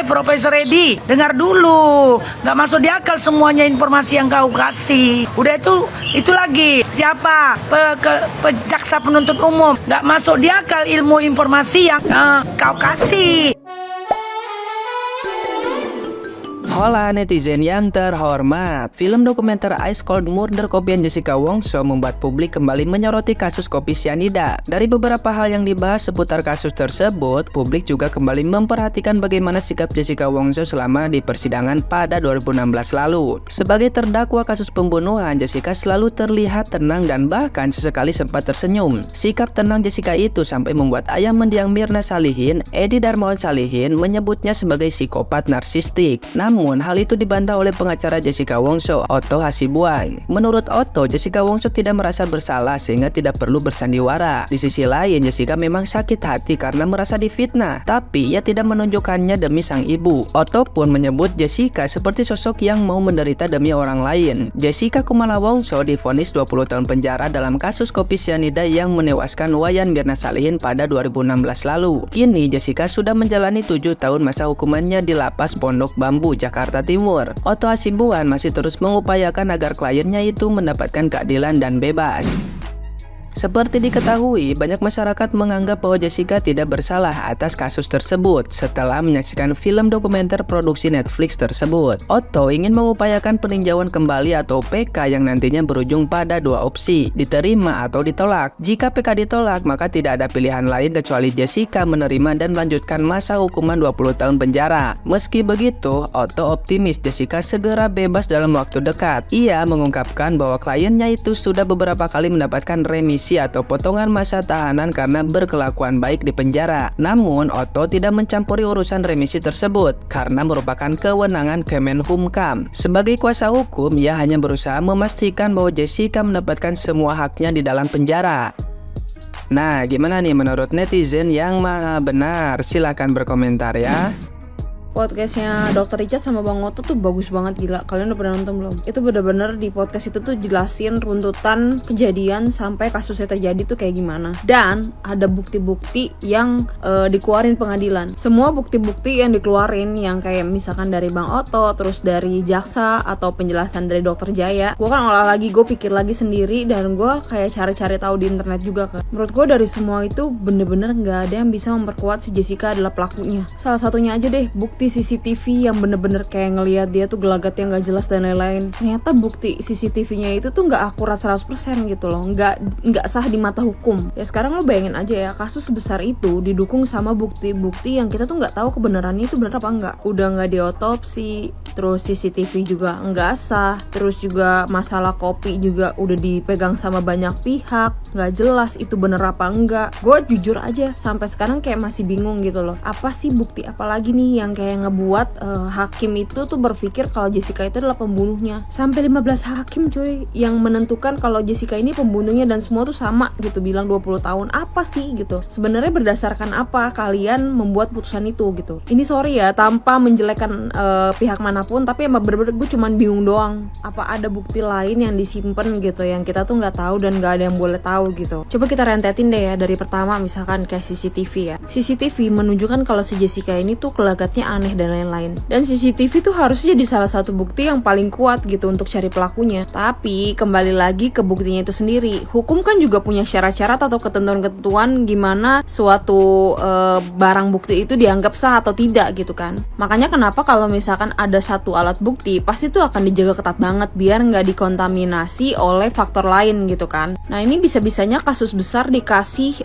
Profesor Edi, dengar dulu. Gak masuk di akal semuanya informasi yang kau kasih. Udah itu lagi. Siapa? Jaksa penuntut umum. Gak masuk di akal ilmu informasi yang kau kasih. Hola netizen yang terhormat, film dokumenter Ice Cold Murder Kopian Jessica Wongso membuat publik kembali menyoroti kasus kopi sianida. Dari beberapa hal yang dibahas seputar kasus tersebut, publik juga kembali memperhatikan bagaimana sikap Jessica Wongso selama di persidangan pada 2016 lalu. Sebagai terdakwa kasus pembunuhan, Jessica selalu terlihat tenang dan bahkan sesekali sempat tersenyum. Sikap tenang Jessica itu sampai membuat ayah mendiang Mirna Salihin, Edi Darmawan Salihin, menyebutnya sebagai psikopat narsistik. Namun, hal itu dibantah oleh pengacara Jessica Wongso, Otto Hasibuan. Menurut Otto, Jessica Wongso tidak merasa bersalah sehingga tidak perlu bersandiwara. Di sisi lain, Jessica memang sakit hati karena merasa difitnah, tapi ia tidak menunjukkannya demi sang ibu. Otto pun menyebut Jessica seperti sosok yang mau menderita demi orang lain. Jessica Kumala Wongso divonis 20 tahun penjara dalam kasus kopi sianida yang menewaskan Wayan Mirna Salihin pada 2016 lalu. Kini, Jessica sudah menjalani 7 tahun masa hukumannya di Lapas Pondok Bambu, Jakarta Timur. Otto Hasibuan masih terus mengupayakan agar kliennya itu mendapatkan keadilan dan bebas. Seperti diketahui, banyak masyarakat menganggap bahwa Jessica tidak bersalah atas kasus tersebut setelah menyaksikan film dokumenter produksi Netflix tersebut. Otto ingin mengupayakan peninjauan kembali atau PK yang nantinya berujung pada 2 opsi, diterima atau ditolak. Jika PK ditolak, maka tidak ada pilihan lain kecuali Jessica menerima dan melanjutkan masa hukuman 20 tahun penjara. Meski begitu, Otto optimis Jessica segera bebas dalam waktu dekat. Ia mengungkapkan bahwa kliennya itu sudah beberapa kali mendapatkan remisi atau potongan masa tahanan karena berkelakuan baik di penjara. Namun, Otto tidak mencampuri urusan remisi tersebut karena merupakan kewenangan Kemenhumkam. Sebagai kuasa hukum, ia hanya berusaha memastikan bahwa Jessica mendapatkan semua haknya di dalam penjara. Nah, gimana nih menurut netizen yang maha benar? Silahkan berkomentar ya. Podcastnya Dr. Richard sama Bang Otto tuh bagus banget, gila. Kalian udah pernah nonton belum? Itu bener-bener di podcast itu tuh jelasin runtutan kejadian sampai kasusnya terjadi tuh kayak gimana. Dan ada bukti-bukti yang dikeluarin pengadilan. Semua bukti-bukti yang dikeluarin yang kayak misalkan dari Bang Otto, terus dari jaksa atau penjelasan dari Dr. Jaya, gue kan olah lagi, gue pikir lagi sendiri dan gue kayak cari-cari tahu di internet juga kan. Menurut gue dari semua itu bener-bener nggak ada yang bisa memperkuat si Jessica adalah pelakunya. Salah satunya aja deh, bukti CCTV yang bener-bener kayak ngelihat dia tuh gelagatnya nggak jelas dan lain-lain. Ternyata bukti CCTV-nya itu tuh nggak akurat 100% gitu loh, nggak sah di mata hukum. Ya sekarang lo bayangin aja ya, kasus sebesar itu didukung sama bukti-bukti yang kita tuh nggak tahu kebenarannya itu benar apa enggak. Udah nggak diotopsi, terus CCTV juga nggak sah, terus juga masalah kopi juga udah dipegang sama banyak pihak, nggak jelas itu bener apa enggak. Gue jujur aja sampai sekarang kayak masih bingung gitu loh. Apa sih bukti apa lagi nih yang kayak ngebuat hakim itu tuh berpikir kalau Jessica itu adalah pembunuhnya. Sampai 15 hakim coy yang menentukan kalau Jessica ini pembunuhnya dan semua tuh sama gitu bilang 20 tahun. Apa sih gitu? Sebenarnya berdasarkan apa kalian membuat putusan itu gitu? Ini sorry ya tanpa menjelekkan pihak manapun, tapi emang bener-bener gue cuman bingung doang. Apa ada bukti lain yang disimpan gitu yang kita tuh nggak tahu dan nggak ada yang boleh tahu gitu. Coba kita rentetin deh ya dari pertama misalkan kayak CCTV ya. CCTV menunjukkan kalau si Jessica ini tuh gelagatnya aneh dan lain-lain. Dan CCTV tuh harusnya jadi salah satu bukti yang paling kuat gitu untuk cari pelakunya. Tapi kembali lagi ke buktinya itu sendiri. Hukum kan juga punya syarat-syarat atau ketentuan-ketentuan gimana suatu barang bukti itu dianggap sah atau tidak gitu kan. Makanya kenapa kalau misalkan ada satu alat bukti pasti tuh akan dijaga ketat banget biar nggak dikontaminasi oleh faktor lain gitu kan. Nah ini bisa-bisanya kasus besar dikasih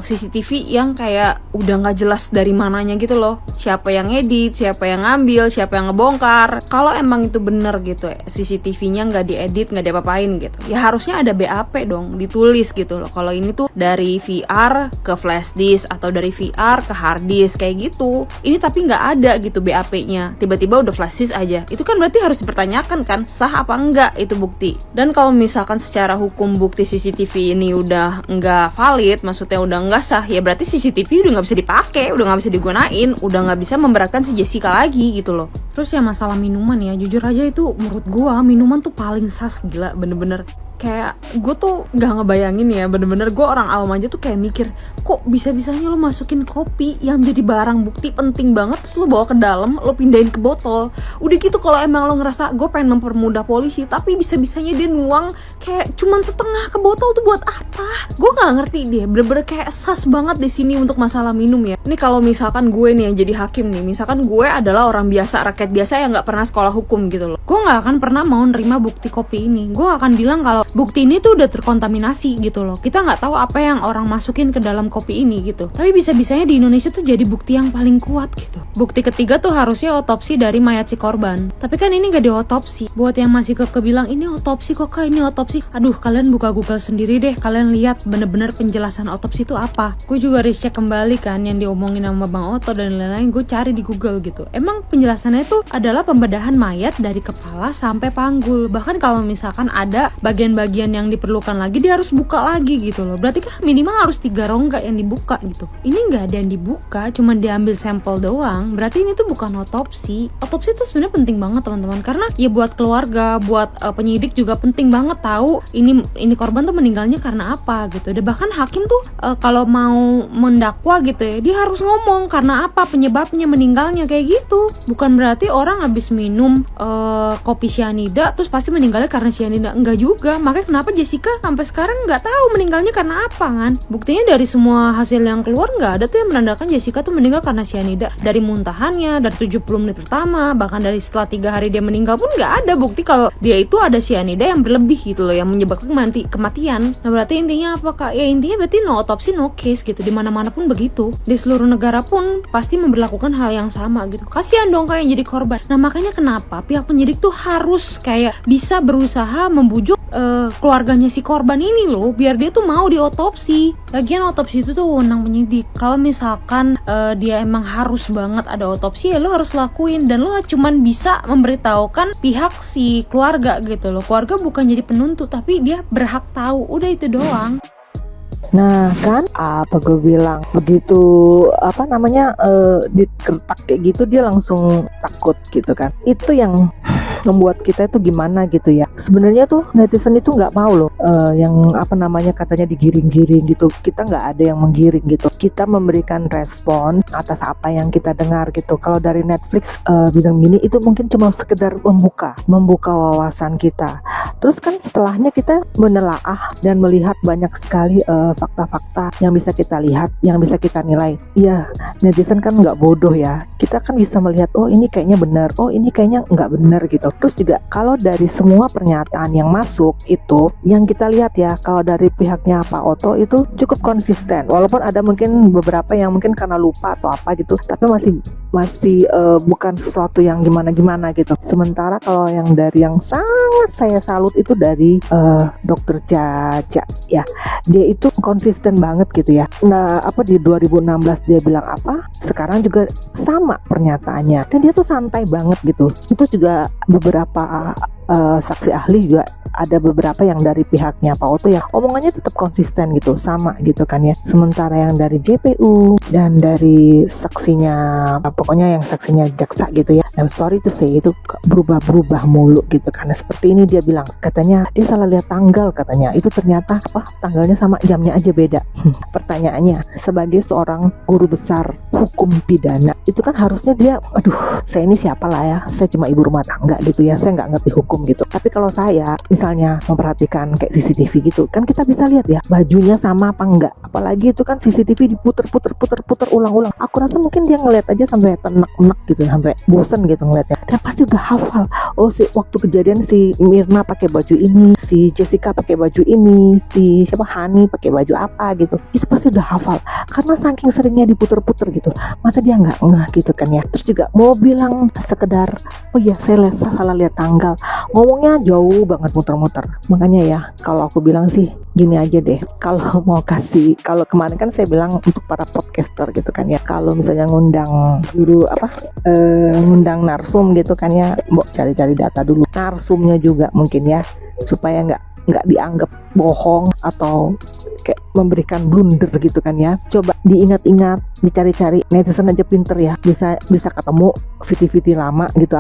CCTV yang kayak udah nggak jelas dari mananya gitu loh. Siapa yang edit, siapa yang ngambil, siapa yang ngebongkar. Kalau emang itu bener gitu CCTV-nya nggak diedit, nggak diapa-apain gitu, ya harusnya ada BAP dong, ditulis gitu loh. Kalau ini tuh dari VR ke flash disk atau dari VR ke hard disk kayak gitu. Ini tapi nggak ada gitu BAP-nya. Tiba-tiba udah flash disk aja. Itu kan berarti harus dipertanyakan kan, sah apa enggak itu bukti. Dan kalau misalkan secara hukum bukti CCTV ini udah nggak valid, maksudnya udah nggak sah, ya berarti CCTV udah nggak bisa dipakai, udah nggak bisa digunain, udah nggak bisa memberatkan si Jessica lagi gitu loh. Terus ya masalah minuman ya, jujur aja itu menurut gua minuman tuh paling sas, gila bener-bener. kayak gue tuh gak ngebayangin ya, bener-bener gue orang awam aja tuh kayak mikir, kok bisa-bisanya lo masukin kopi yang jadi barang bukti penting banget terus lo bawa ke dalam, lo pindahin ke botol. Udah gitu kalau emang lo ngerasa gue pengen mempermudah polisi, tapi bisa-bisanya dia nuang kayak cuman setengah ke botol tuh buat apa? Gue gak ngerti dia, bener-bener kayak sas banget di sini untuk masalah minum ya. Ini kalau misalkan gue nih yang jadi hakim nih, misalkan gue adalah orang biasa, rakyat biasa yang gak pernah sekolah hukum gitu loh, gue gak akan pernah mau nerima bukti kopi ini. Gue gak akan bilang kalau bukti ini tuh udah terkontaminasi gitu loh. Kita nggak tahu apa yang orang masukin ke dalam kopi ini gitu. Tapi bisa-bisanya di Indonesia tuh jadi bukti yang paling kuat gitu. Bukti ketiga tuh harusnya otopsi dari mayat si korban. Tapi kan ini nggak diotopsi. Buat yang masih kebilang ini otopsi kok Kak, ini otopsi. Aduh, kalian buka Google sendiri deh. Kalian lihat bener-bener penjelasan otopsi itu apa. Gue juga recheck kembali kan yang diomongin sama Bang Oto dan lain-lain. Gue cari di Google gitu. Emang penjelasannya tuh adalah pembedahan mayat dari kepala sampai panggul. Bahkan kalau misalkan ada bagian-bagian yang diperlukan lagi, dia harus buka lagi gitu loh. Berarti kan minimal harus 3 rongga yang dibuka gitu. Ini nggak ada yang dibuka, cuma diambil sampel doang. Berarti ini tuh bukan otopsi. Otopsi tuh sebenarnya penting banget teman-teman, karena ya buat keluarga, buat penyidik juga penting banget tahu ini korban tuh meninggalnya karena apa gitu. Dan bahkan hakim tuh kalau mau mendakwa gitu ya, dia harus ngomong karena apa penyebabnya meninggalnya kayak gitu. Bukan berarti orang habis minum kopi cyanida terus pasti meninggalnya karena cyanida. Enggak juga. Makanya kenapa Jessica sampai sekarang nggak tahu meninggalnya karena apa kan? Buktinya dari semua hasil yang keluar nggak ada tuh yang menandakan Jessica tuh meninggal karena cyanida. Dari muntahannya, dari 70 menit pertama, bahkan dari setelah 3 hari dia meninggal pun nggak ada bukti kalau dia itu ada cyanida yang berlebih gitu loh, yang menyebabkan kematian. Nah berarti intinya apa Kak? Ya intinya berarti no autopsy no case gitu. Di mana-mana pun begitu. Di seluruh negara pun pasti memberlakukan hal yang sama gitu. Kasihan dong Kak yang jadi korban. Nah makanya kenapa pihak penyidik tuh harus kayak bisa berusaha membujuk keluarganya si korban ini loh, biar dia tuh mau diotopsi. Lagian otopsi itu tuh wewenang penyidik. Kalau misalkan dia emang harus banget ada otopsi, ya lo harus lakuin. Dan lo cuman bisa memberitahukan pihak si keluarga gitu loh. Keluarga bukan jadi penuntut, tapi dia berhak tahu. Udah itu doang. Nah kan apa gue bilang begitu dikertak kayak gitu dia langsung takut gitu kan. Itu yang membuat kita itu gimana gitu ya. Sebenarnya tuh netizen itu nggak mau loh yang katanya digiring-giring gitu. Kita nggak ada yang menggiring gitu. Kita memberikan respon atas apa yang kita dengar gitu. Kalau dari Netflix bilang gini itu mungkin cuma sekedar membuka wawasan kita. Terus kan setelahnya kita menelaah dan melihat banyak sekali fakta-fakta yang bisa kita lihat, yang bisa kita nilai. Iya, netizen kan nggak bodoh ya. Kita kan bisa melihat, oh ini kayaknya benar, oh ini kayaknya nggak benar gitu. Terus juga kalau dari semua pernyataan yang masuk itu, yang kita lihat ya, kalau dari pihaknya Pak Oto itu cukup konsisten. Walaupun ada mungkin beberapa yang mungkin karena lupa atau apa gitu, tapi masih bukan sesuatu yang gimana-gimana gitu. Sementara kalau yang dari yang sangat saya salut itu dari Dokter Jaja ya, dia itu konsisten banget gitu ya. Nah di 2016 dia bilang apa, sekarang juga sama pernyataannya, dan dia tuh santai banget gitu. Itu juga beberapa saksi ahli juga ada beberapa yang dari pihaknya Pak Oto ya omongannya tetap konsisten gitu, sama gitu kan ya. Sementara yang dari JPU dan dari saksinya, pokoknya yang saksinya jaksa gitu ya, I'm sorry to say itu berubah mulu gitu. Karena seperti ini dia bilang, katanya dia salah lihat tanggal, katanya itu ternyata tanggalnya sama jamnya aja beda. Pertanyaannya, sebagai seorang guru besar hukum pidana itu kan harusnya dia, saya ini siapa lah ya, saya cuma ibu rumah tangga gitu ya, saya nggak ngerti hukum gitu. Tapi kalau saya misalnya memperhatikan kayak CCTV gitu kan, kita bisa lihat ya bajunya sama apa enggak. Apalagi itu kan CCTV diputer ulang-ulang. Aku rasa mungkin dia ngeliat aja sampai tenek-nek gitu, sampai bosen gitu ngeliatnya, dan pasti udah hafal. Oh waktu kejadian si Mirna pakai baju ini, si Jessica pakai baju ini, si Hani pakai baju apa gitu, itu pasti udah hafal karena saking seringnya diputer-puter gitu. Masa dia nggak ngeh gitu kan ya. Terus juga mau bilang sekedar, oh iya saya salah lihat tanggal, ngomongnya jauh banget muter-muter. Makanya ya kalau aku bilang sih gini aja deh, kalau mau kasih, kalau kemarin kan saya bilang untuk para podcaster gitu kan ya, kalau misalnya ngundang guru ngundang narsum gitu kan ya, cari-cari data dulu narsumnya juga mungkin ya, supaya nggak nggak dianggap bohong atau kayak memberikan blunder gitu kan ya. Coba diingat-ingat, dicari-cari, netizen aja pinter ya, bisa ketemu video-video lama gitu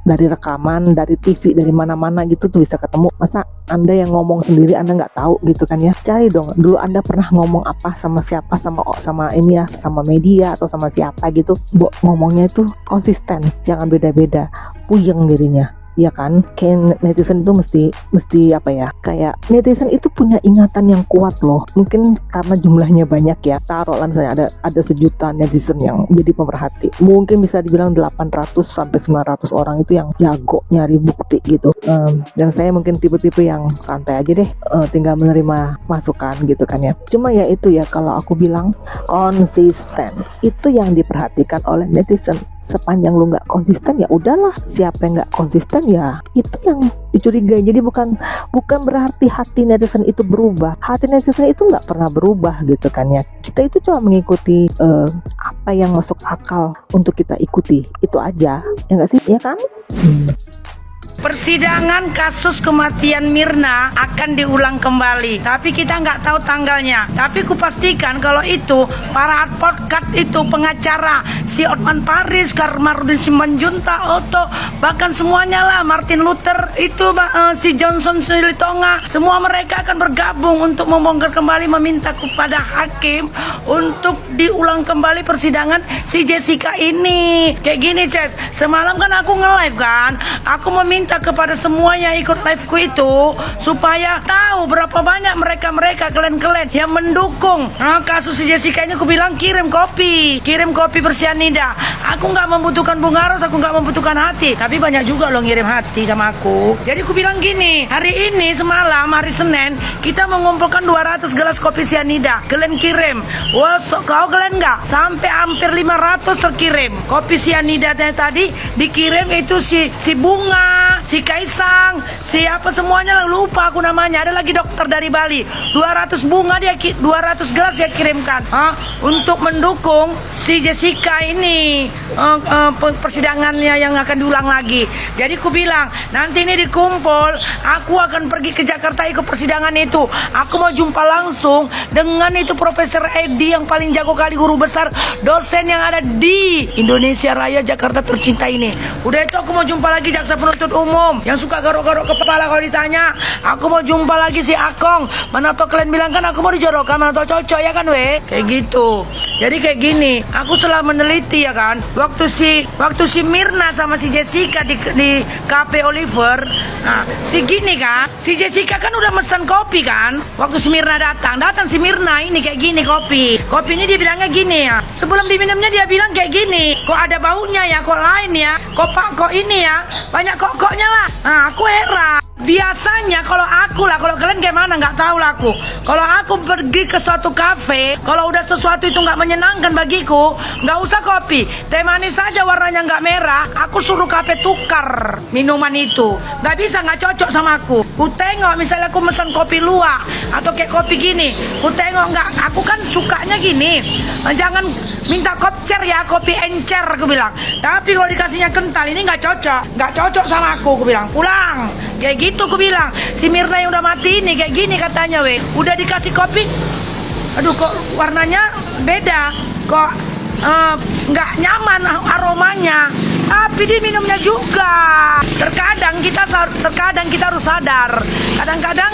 dari rekaman, dari TV, dari mana-mana gitu tuh bisa ketemu. Masa Anda yang ngomong sendiri Anda nggak tahu gitu kan ya? Cari dong, dulu Anda pernah ngomong apa sama siapa, sama ini ya, sama media atau sama siapa gitu. Ngomongnya itu konsisten, jangan beda-beda, puyeng dirinya. Ya kan, kayak netizen itu mesti apa ya, kayak netizen itu punya ingatan yang kuat loh. Mungkin karena jumlahnya banyak ya, taruhlah misalnya ada sejuta netizen yang jadi pemerhati, mungkin bisa dibilang 800 sampai 900 orang itu yang jago nyari bukti gitu. Dan saya mungkin tipe-tipe yang santai aja deh, tinggal menerima masukan gitu kan ya. Cuma ya itu ya, kalau aku bilang konsisten itu yang diperhatikan oleh netizen. Sepanjang lu nggak konsisten ya udahlah, siapa yang nggak konsisten ya itu yang dicurigai. Jadi bukan berarti hati netizen itu berubah. Hati netizen itu nggak pernah berubah gitu kan ya. Kita itu cuma mengikuti apa yang masuk akal untuk kita ikuti, itu aja ya nggak sih, ya kan? Persidangan kasus kematian Mirna akan diulang kembali, tapi kita nggak tahu tanggalnya. Tapi kupastikan kalau itu para advokat itu, pengacara si Otman Paris, Kamarudin Simanjunta, Otto, bahkan semuanya lah, Martin Luther itu, si Johnson Silitonga, semua mereka akan bergabung untuk membongkar kembali, meminta kepada hakim untuk diulang kembali persidangan si Jessica ini. Kayak gini, Ces, semalam kan aku nge-live kan, aku meminta kepada semua yang ikut liveku itu supaya tahu berapa banyak mereka kalian yang mendukung kasus si Jessica ini. Aku bilang kirim kopi bersianida. Aku nggak membutuhkan bunga ros, aku nggak membutuhkan hati, tapi banyak juga loh ngirim hati sama aku. Jadi aku bilang gini, hari ini semalam hari Senin kita mengumpulkan 200 gelas kopi sianida. Kalian kirim, wah kau kalian nggak sampai hampir 500 terkirim kopi sianida tadi dikirim. Itu si Bunga, si Kaisang, siapa semuanya lah, lupa aku namanya. Ada lagi dokter dari Bali, 200 bunga 200 gelas dia kirimkan untuk mendukung si Jessica ini, persidangannya yang akan diulang lagi. Jadi aku bilang nanti ini dikumpul, aku akan pergi ke Jakarta ikut persidangan itu. Aku mau jumpa langsung dengan itu Profesor Edi yang paling jago kali, guru besar dosen yang ada di Indonesia Raya Jakarta tercinta ini. Udah itu aku mau jumpa lagi jaksa penuntut umum yang suka garuk-garuk kepala kalau ditanya. Aku mau jumpa lagi si Akong, mana tau kalian bilang kan aku mau dijodohkan, mana tau cocok ya kan kayak gitu. Jadi kayak gini, aku telah meneliti ya kan, waktu si Mirna sama si Jessica di Cafe Oliver. Nah, si Jessica kan udah mesen kopi kan, waktu si Mirna datang si Mirna ini kayak gini kopi ini dia bilangnya gini ya, sebelum diminumnya dia bilang kayak gini, kok ada baunya ya, kok lain ya, kok ini ya, banyak koknya lah. Nah, aku heran. Biasanya kalau kalian kayak mana nggak tahu lah aku. Kalau aku pergi ke suatu kafe, kalau udah sesuatu itu nggak menyenangkan bagiku, nggak usah kopi, teh manis saja warnanya nggak merah, aku suruh kafe tukar minuman itu. Nggak bisa, nggak cocok sama aku. Ku tengok misalnya aku mesen kopi luwak atau kayak kopi gini, ku tengok nggak, aku kan sukanya gini, jangan minta kopcer ya, kopi encer aku bilang. Tapi kalau dikasihnya kental ini nggak cocok sama aku bilang, pulang. Kayak gitu aku bilang. Si Mirna yang udah mati ini kayak gini katanya udah dikasih kopi, aduh kok warnanya beda, kok nggak nyaman aromanya, tapi diminumnya juga. Terkadang kita harus sadar, kadang-kadang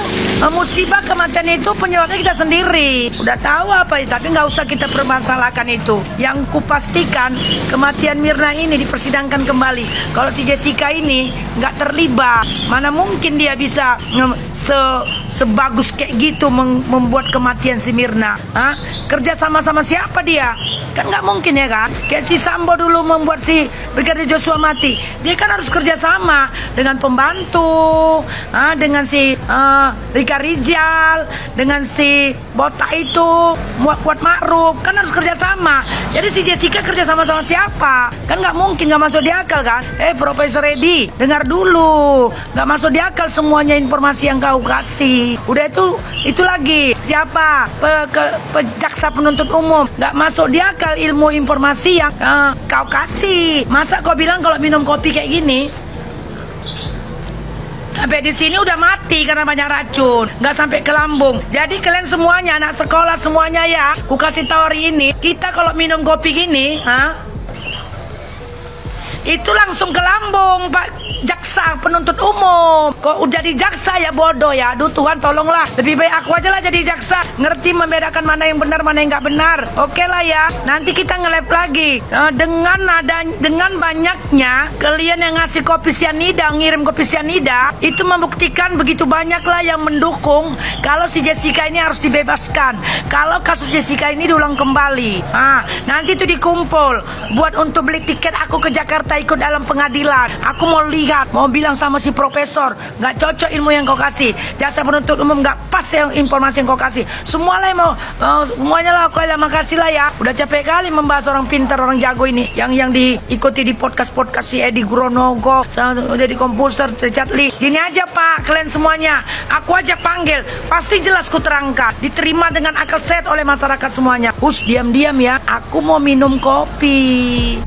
musibah kematian itu penyebabnya kita sendiri. Udah tahu apa, tapi nggak usah kita permasalahkan itu. Yang kupastikan kematian Mirna ini dipersidangkan kembali. Kalau si Jessica ini nggak terlibat, mana mungkin dia bisa sebagus kayak gitu membuat kematian si Mirna. Kerja sama siapa dia? Kan nggak mungkin ya kan. Kayak si Sambo dulu membuat si Brigadir Joshua mati, dia kan harus kerja sama dengan pembantu, dengan si Rika Rijal, dengan si Botak itu Kuat Ma'ruf, kan harus kerja sama. Jadi si Jessica kerja sama siapa? Kan nggak mungkin, nggak masuk di akal kan. Profesor Edi, dengar dulu, nggak masuk di akal semuanya informasi yang kau kasih. Udah itu lagi siapa jaksa penuntut umum, nggak masuk di akal ilmu informasi yang kau kasih. Masa kau bilang kalau minum kopi kayak gini Sampai di sini udah mati karena banyak racun, nggak sampai ke lambung. Jadi kalian semuanya, anak sekolah semuanya ya, ku kasih tahu hari ini, kita kalau minum kopi gini, itu langsung ke lambung, Pak Jaksa penuntut umum. Kok udah di jaksa ya bodoh ya. Aduh Tuhan tolonglah. Lebih baik aku aja lah jadi jaksa, ngerti membedakan mana yang benar mana yang nggak benar. Oke lah ya. Nanti kita nge-live lagi. Dengan banyaknya kalian yang ngasih kopi sianida, ngirim kopi sianida, itu membuktikan begitu banyak lah yang mendukung kalau si Jessica ini harus dibebaskan. Kalau kasus Jessica ini diulang kembali. Nanti itu dikumpul buat untuk beli tiket aku ke Jakarta ikut dalam pengadilan. Aku mau lihat, mau bilang sama si profesor, nggak cocok ilmu yang kau kasih, jaksa penuntut umum nggak pas yang informasi yang kau kasih. Semuanya mau, semuanya lah. Kau makasih lah ya. Udah capek kali membahas orang pintar, orang jago ini, yang diikuti di podcast si Edi Gronogo, jadi komposer Richard Lee. Gini aja Pak, kalian semuanya, aku aja panggil, pasti jelas ku terangkan, diterima dengan akal sehat oleh masyarakat semuanya. Diam-diam ya, aku mau minum kopi.